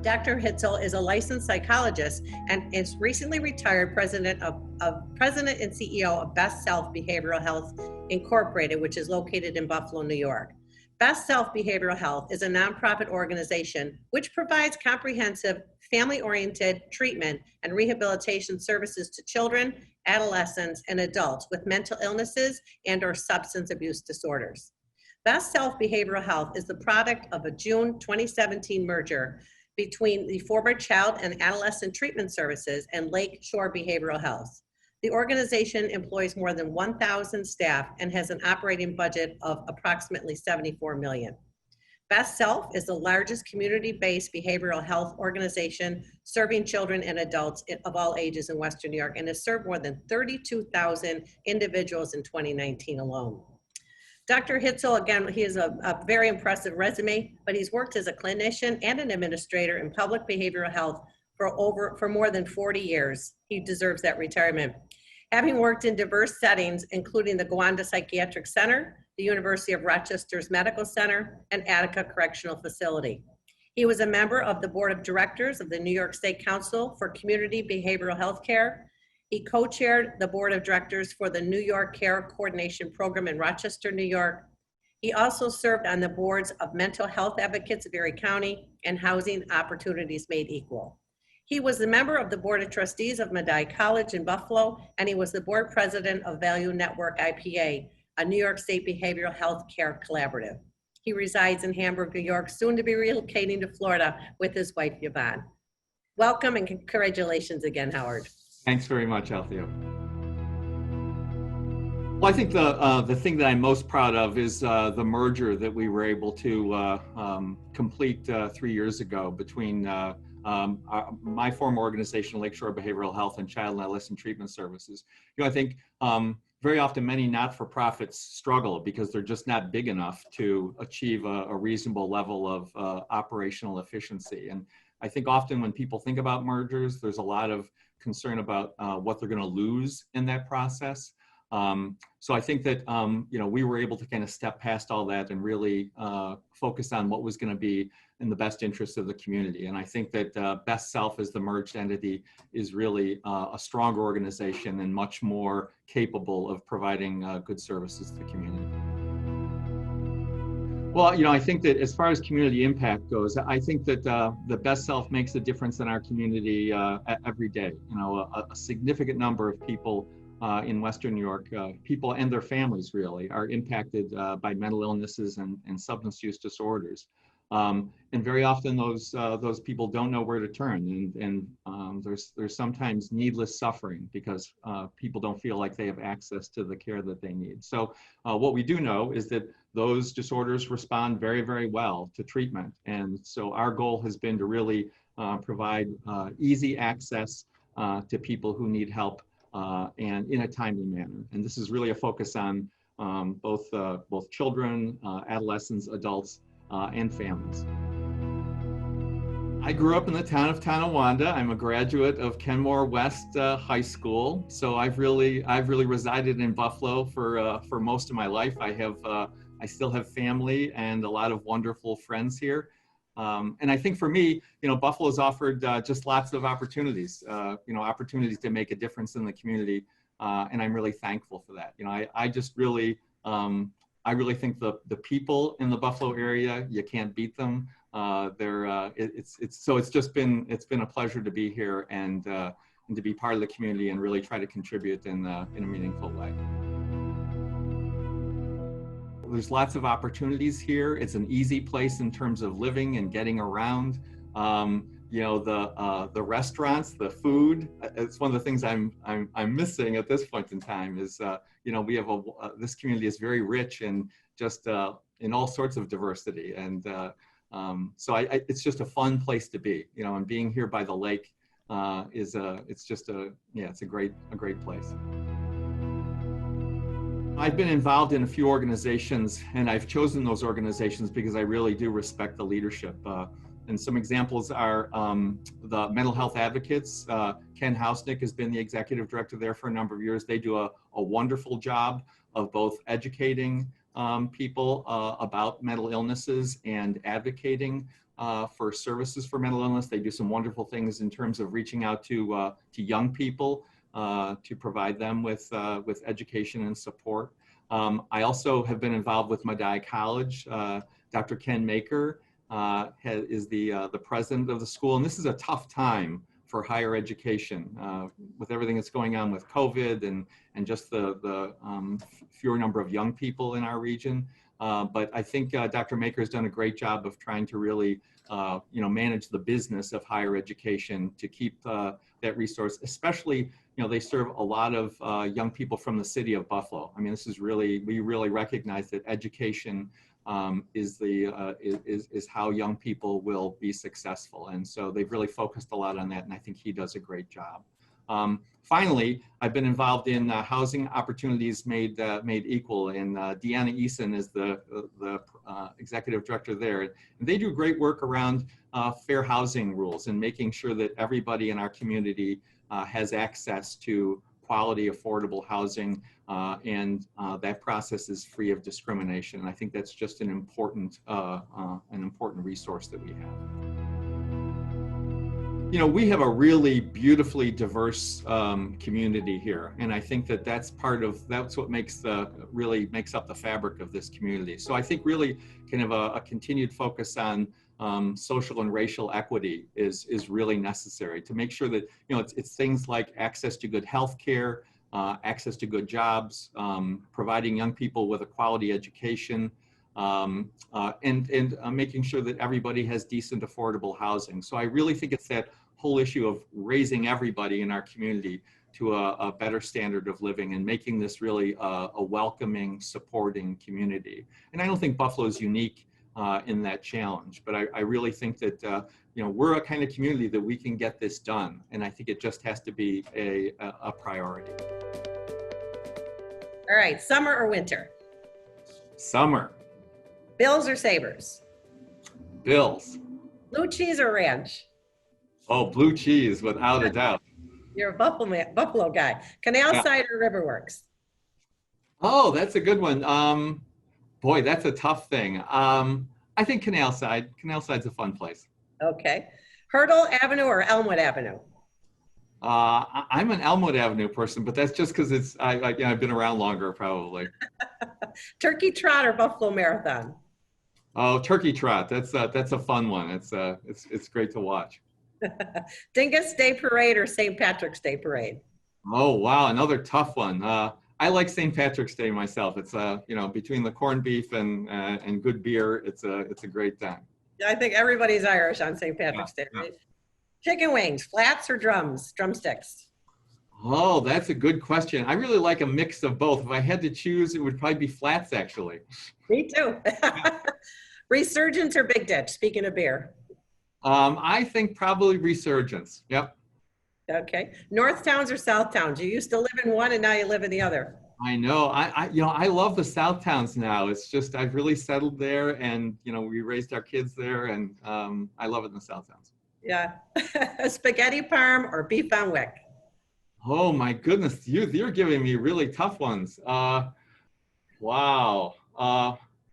Dr. Hitzel is a licensed psychologist and is recently retired president and CEO of BestSelf Behavioral Health Incorporated, which is located in Buffalo, New York. BestSelf Behavioral Health is a nonprofit organization which provides comprehensive, family-oriented treatment and rehabilitation services to children, adolescents, and adults with mental illnesses and/or substance abuse disorders. BestSelf Behavioral Health is the product of a June 2017 merger between the former Child and Adolescent Treatment Services and Lake Shore Behavioral Health. The organization employs more than 1,000 staff and has an operating budget of approximately $74 million. BestSelf is the largest community-based behavioral health organization serving children and adults of all ages in Western New York and has served more than 32,000 individuals in 2019 alone. Dr. Hitzel, again, he has a very impressive resume, but he's worked as a clinician and an administrator in public behavioral health for more than 40 years. He deserves that retirement. Having worked in diverse settings, including the Gowanda Psychiatric Center, the University of Rochester's Medical Center, and Attica Correctional Facility. He was a member of the Board of Directors of the New York State Council for Community Behavioral Health Care. He co-chaired the Board of Directors for the New York Care Coordination Program in Rochester, New York. He also served on the boards of Mental Health Advocates of Erie County and Housing Opportunities Made Equal. He was a member of the Board of Trustees of Medaille College in Buffalo, and he was the board president of Value Network IPA, a New York State Behavioral Health Care Collaborative. He resides in Hamburg, New York, soon to be relocating to Florida with his wife, Yvonne. Welcome and congratulations again, Howard. Thanks very much, Althea. Well, I think the thing that I'm most proud of is the merger that we were able to complete 3 years ago between my former organization, Lakeshore Behavioral Health and Child and Adolescent Treatment Services. You know, I think very often many not-for-profits struggle because they're just not big enough to achieve a reasonable level of operational efficiency. And I think often when people think about mergers, there's a lot of concern about what they're going to lose in that process. So I think that you know, we were able to kind of step past all that and really focus on what was going to be in the best interest of the community. And I think that BestSelf as the merged entity is really a stronger organization and much more capable of providing good services to the community. Well, you know, I think that as far as community impact goes, I think that the BestSelf makes a difference in our community every day. You know, a significant number of people in Western New York, people and their families really, are impacted by mental illnesses and substance use disorders. And very often those people don't know where to turn, and there's sometimes needless suffering because people don't feel like they have access to the care that they need. So what we do know is that those disorders respond very, very well to treatment. And so our goal has been to really provide easy access to people who need help and in a timely manner. And this is really a focus on both children, adolescents, adults, and families. I grew up in the town of Tonawanda. I'm a graduate of Kenmore West High School, so I've really resided in Buffalo for most of my life. I still have family and a lot of wonderful friends here. And I think for me, you know, Buffalo's offered just lots of opportunities, you know, opportunities to make a difference in the community. And I'm really thankful for that. You know, I just really, I really think the people in the Buffalo area, you can't beat them. It's been a pleasure to be here and to be part of the community and really try to contribute in a meaningful way. There's lots of opportunities here. It's an easy place in terms of living and getting around. You know, the restaurants, the food. It's one of the things I'm missing at this point in time. Is you know, we have this community is very rich in just in all sorts of diversity, and so it's just a fun place to be. You know, and being here by the lake it's a great place. I've been involved in a few organizations, and I've chosen those organizations because I really do respect the leadership. And some examples are the Mental Health Advocates. Ken Hausnick has been the executive director there for a number of years. They do a wonderful job of both educating people about mental illnesses and advocating for services for mental illness. They do some wonderful things in terms of reaching out to young people to provide them with education and support. I also have been involved with Medaille College. Dr. Ken Maker is the president of the school, and this is a tough time for higher education with everything that's going on with COVID and just the fewer number of young people in our region. But I think Dr. Maker has done a great job of trying to really manage the business of higher education to keep that resource, especially, they serve a lot of young people from the city of Buffalo. I mean, this is really, we really recognize that education is how young people will be successful. And so they've really focused a lot on that, and I think he does a great job. Finally, I've been involved in housing opportunities made equal, and Deanna Eason is the executive director there. And they do great work around fair housing rules and making sure that everybody in our community has access to quality, affordable housing, and that process is free of discrimination. And I think that's just an important resource that we have. We have a really beautifully diverse community here, and I think that's what makes up the fabric of this community. So I think really kind of a continued focus on social and racial equity is really necessary to make sure that it's things like access to good health care, access to good jobs, providing young people with a quality education, and making sure that everybody has decent, affordable housing. So I really think it's that whole issue of raising everybody in our community to a better standard of living and making this really a welcoming, supporting community. And I don't think Buffalo is unique in that challenge, but I really think that we're a kind of community that we can get this done, and I think it just has to be a priority. All right, summer or winter? Summer. Bills or Sabres? Bills. Blue cheese or ranch? Oh, blue cheese, without a doubt. You're a Buffalo guy. Canal side or Riverworks? Oh, that's a good one. Boy, that's a tough thing. I think Canal Side. Canal Side's a fun place. Okay. Hurdle Avenue or Elmwood Avenue? I'm an Elmwood Avenue person, but that's just because I've been around longer, probably. Turkey Trot or Buffalo Marathon? Oh, Turkey Trot. That's a fun one. It's great to watch. Dingus Day Parade or St. Patrick's Day Parade? Oh, wow, another tough one. I like St. Patrick's Day myself. It's between the corned beef and good beer, it's a great time. I think everybody's Irish on St. Patrick's Day, right? Chicken wings, flats or drumsticks? Oh, that's a good question. I really like a mix of both. If I had to choose, it would probably be flats, actually. Me too. Resurgence or Big Ditch, speaking of beer? I think probably Resurgence. Yep. Okay. North Towns or South Towns? You used to live in one and now you live in the other. I know. I love the South Towns now. It's just I've really settled there, and we raised our kids there, and I love it in the South Towns. Yeah. Spaghetti parm or beef on wick? Oh my goodness, you're giving me really tough ones. Wow.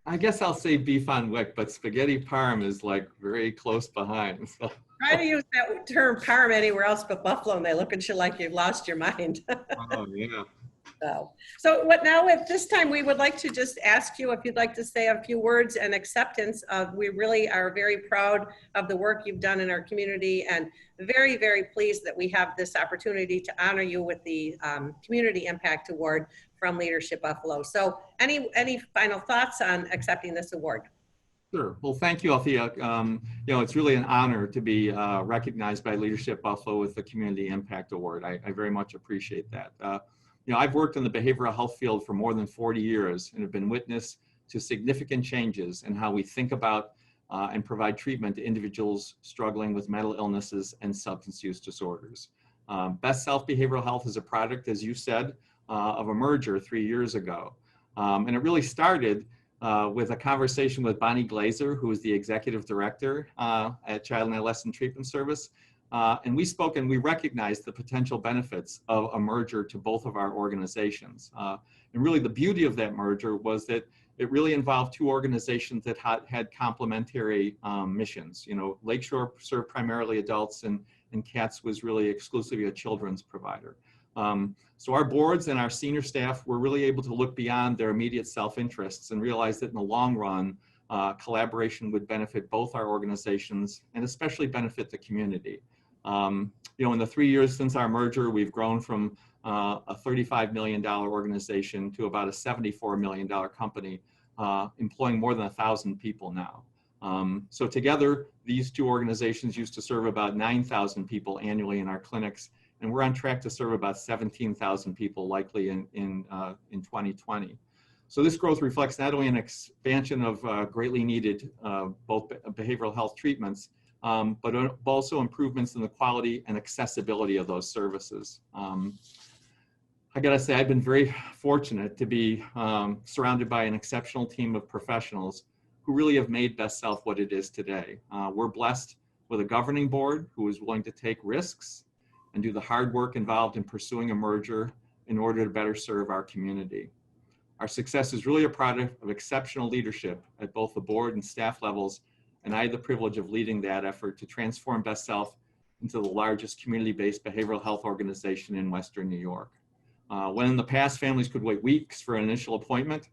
I guess I'll say beef on wick, but spaghetti parm is like very close behind. So. Try to use that term parm anywhere else but Buffalo, and they look at you like you've lost your mind. Oh yeah. So now at this time, we would like to just ask you if you'd like to say a few words and acceptance of, we really are very proud of the work you've done in our community, and very, very pleased that we have this opportunity to honor you with the Community Impact Award from Leadership Buffalo. So any final thoughts on accepting this award? Sure. Well, thank you, Althea. It's really an honor to be recognized by Leadership Buffalo with the Community Impact Award. I very much appreciate that. I've worked in the behavioral health field for more than 40 years and have been witness to significant changes in how we think about and provide treatment to individuals struggling with mental illnesses and substance use disorders. BestSelf Behavioral Health is a product, as you said, of a merger 3 years ago. And it really started with a conversation with Bonnie Glazer, who is the executive director at Child and Adolescent Treatment Service. And we spoke and we recognized the potential benefits of a merger to both of our organizations. And really the beauty of that merger was that it really involved two organizations that had complementary missions. You know, Lakeshore served primarily adults, and CATS was really exclusively a children's provider. So our boards and our senior staff were really able to look beyond their immediate self-interests and realize that in the long run, collaboration would benefit both our organizations and especially benefit the community. You know, in the 3 years since our merger, we've grown from a $35 million organization to about a $74 million company, employing more than 1,000 people now. So together, these two organizations used to serve about 9,000 people annually in our clinics, and we're on track to serve about 17,000 people likely in 2020. So this growth reflects not only an expansion of greatly needed both behavioral health treatments, but also improvements in the quality and accessibility of those services. I gotta say, I've been very fortunate to be surrounded by an exceptional team of professionals who really have made BestSelf what it is today. We're blessed with a governing board who is willing to take risks and do the hard work involved in pursuing a merger in order to better serve our community. Our success is really a product of exceptional leadership at both the board and staff levels, and I had the privilege of leading that effort to transform BestSelf into the largest community-based behavioral health organization in Western New York. When in the past families could wait weeks for an initial appointment,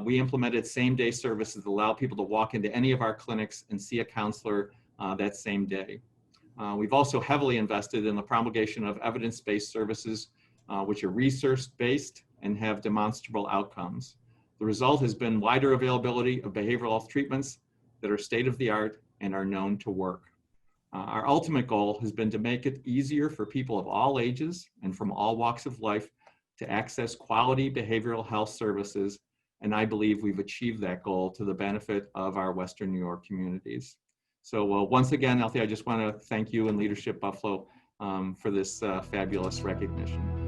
we implemented same-day services that allow people to walk into any of our clinics and see a counselor that same day. We've also heavily invested in the promulgation of evidence-based services, which are research-based and have demonstrable outcomes. The result has been wider availability of behavioral health treatments that are state-of-the-art and are known to work. Our ultimate goal has been to make it easier for people of all ages and from all walks of life to access quality behavioral health services, and I believe we've achieved that goal to the benefit of our Western New York communities. So once again, Althea, I just want to thank you and Leadership Buffalo for this fabulous recognition.